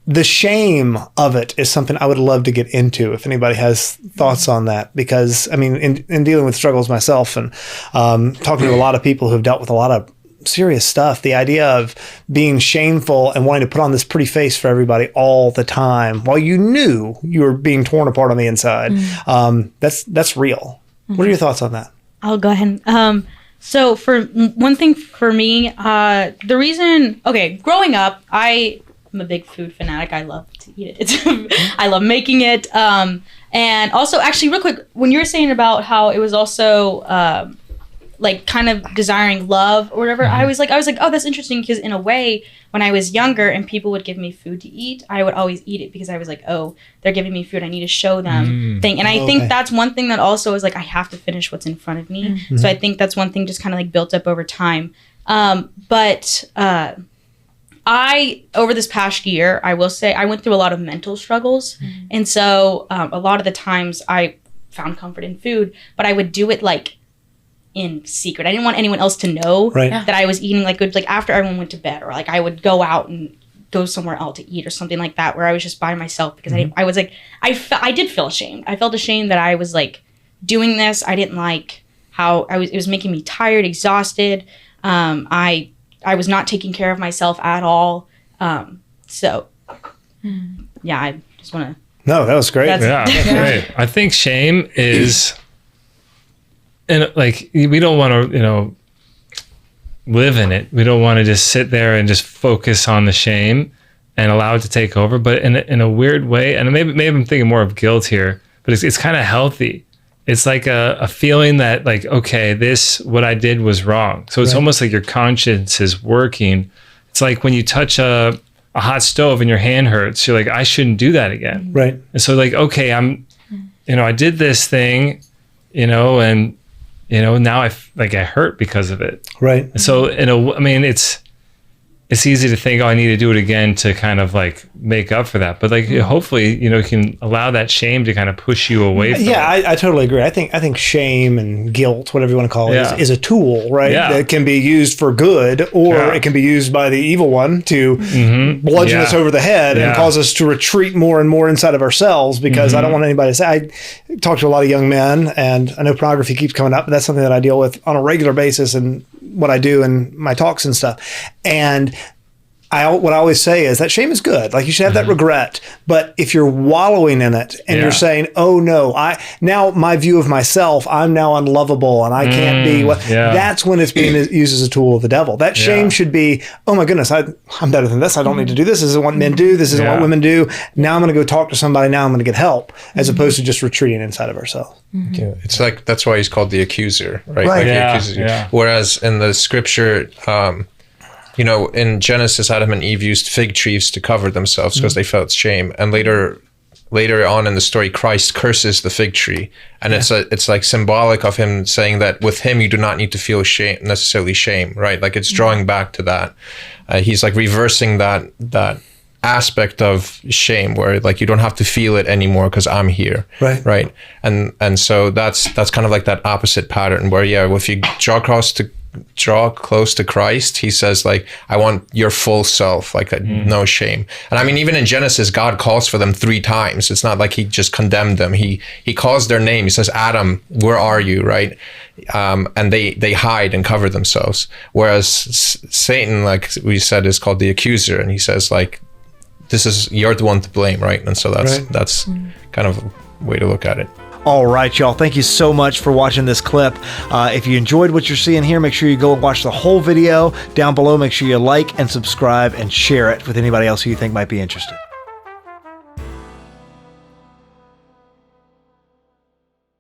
the shame of it is something I would love to get into if anybody has thoughts on that, because I mean, in dealing with struggles myself and talking to a lot of people who've dealt with a lot of serious stuff, the idea of being shameful and wanting to put on this pretty face for everybody all the time while you knew you were being torn apart on the inside, that's real. What are your thoughts on that? I'll go ahead. So for one thing for me, the reason, growing up, I'm a big food fanatic. I love to eat it. I love making it. And also, actually, real quick, when you were saying about how it was also like kind of desiring love or whatever, I was like, oh, that's interesting, because in a way, when I was younger and people would give me food to eat, I would always eat it because I was like, oh, they're giving me food, I need to show them thing. And I think that's one thing that also is like, I have to finish what's in front of me. So I think that's one thing just kind of like built up over time. But over this past year, I will say I went through a lot of mental struggles. And so a lot of the times I found comfort in food, but I would do it like in secret. I didn't want anyone else to know that I was eating like good, like after everyone went to bed, or like I would go out and go somewhere else to eat or something like that, where I was just by myself, because I was like, I did feel ashamed. I felt ashamed that I was like doing this. I didn't like how it was making me tired, exhausted. I was not taking care of myself at all. So yeah, I just want to. No, that was great. Yeah, great. I think shame is, and like, we don't want to, live in it. We don't want to just sit there and just focus on the shame and allow it to take over. But in a weird way, and maybe I'm thinking more of guilt here, but it's kind of healthy. It's like a feeling that like, okay, what I did was wrong. So it's almost like your conscience is working. It's like when you touch a hot stove and your hand hurts, you're like, I shouldn't do that again. Right. And so like, okay, I did this thing, and now I hurt because of it. Right. And so it's easy to think, oh, I need to do it again to kind of like make up for that. But like, hopefully, you can allow that shame to kind of push you away from it. I totally agree. I think shame and guilt, whatever you want to call it, is a tool, right? Yeah. That can be used for good, or it can be used by the evil one to bludgeon us over the head and cause us to retreat more and more inside of ourselves, because I don't want anybody to say, I talk to a lot of young men, and I know pornography keeps coming up, but that's something that I deal with on a regular basis and what I do in my talks and stuff. And what I always say is that shame is good. Like, you should have that regret. But if you're wallowing in it and you're saying, oh no, now my view of myself, I'm now unlovable and I can't be that's when it's being used as a tool of the devil. That shame should be, oh my goodness, I'm better than this. I don't need to do this. This isn't what men do. This isn't what women do. Now I'm going to go talk to somebody. Now I'm going to get help, as opposed to just retreating inside of ourselves. Yeah, it's like, that's why he's called the accuser, right? Like, he accuses you. Whereas in the scripture, in Genesis, Adam and Eve used fig trees to cover themselves because they felt shame. And later on in the story, Christ curses the fig tree. And it's like symbolic of him saying that with him, you do not need to feel necessarily shame, right? Like, it's drawing back to that. He's like reversing that aspect of shame, where like, you don't have to feel it anymore because I'm here. Right. And so that's kind of like that opposite pattern where, if you draw close to Christ, he says like, I want your full self, like no shame. And I mean, even in Genesis, God calls for them 3 times. It's not like he just condemned them. He calls their name. He says, Adam, where are you? Right. And they hide and cover themselves. Whereas Satan, like we said, is called the accuser. And he says like, you're the one to blame. Right. And so that's kind of a way to look at it. All right, y'all. Thank you so much for watching this clip. If you enjoyed what you're seeing here, make sure you go and watch the whole video. Down below, make sure you like and subscribe and share it with anybody else who you think might be interested.